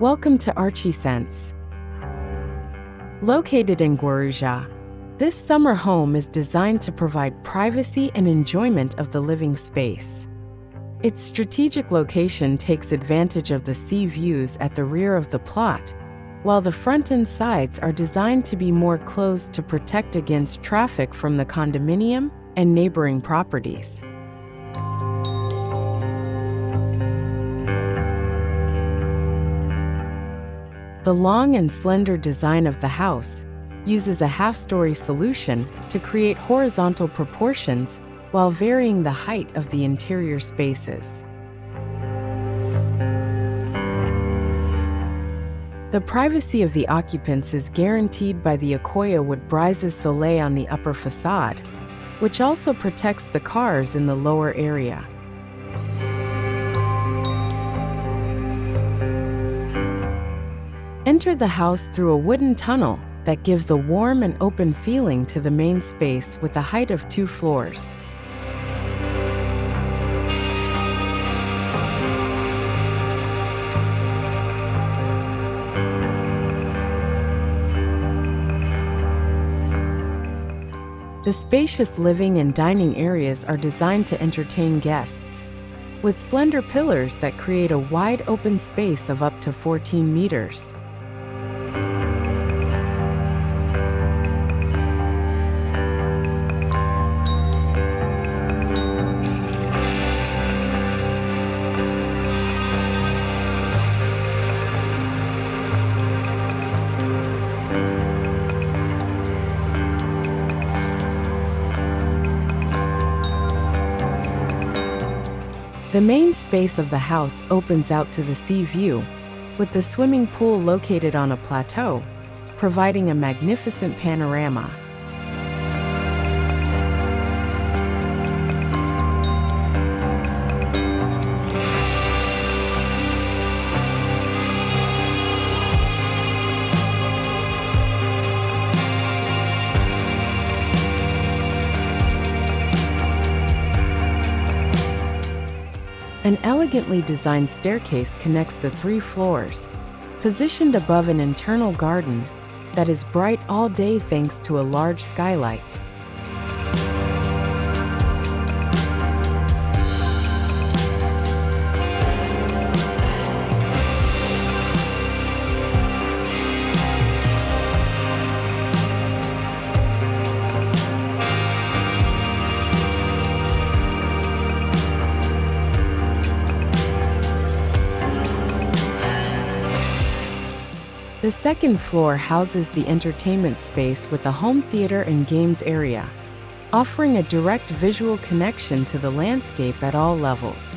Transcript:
Welcome to Archiesense. Located in Guarujá, this summer home is designed to provide privacy and enjoyment of the living space. Its strategic location takes advantage of the sea views at the rear of the plot, while the front and sides are designed to be more closed to protect against traffic from the condominium and neighboring properties. The long and slender design of the house uses a half-story solution to create horizontal proportions while varying the height of the interior spaces. The privacy of the occupants is guaranteed by the Accoya wood brises-soleil on the upper facade, which also protects the cars in the lower area. Enter the house through a wooden tunnel that gives a warm and open feeling to the main space with a height of 2 floors. The spacious living and dining areas are designed to entertain guests, with slender pillars that create a wide open space of up to 14 meters. The main space of the house opens out to the sea view, with the swimming pool located on a plateau, providing a magnificent panorama. An elegantly designed staircase connects the 3 floors, positioned above an internal garden that is bright all day thanks to a large skylight. The second floor houses the entertainment space with a home theater and games area, offering a direct visual connection to the landscape at all levels.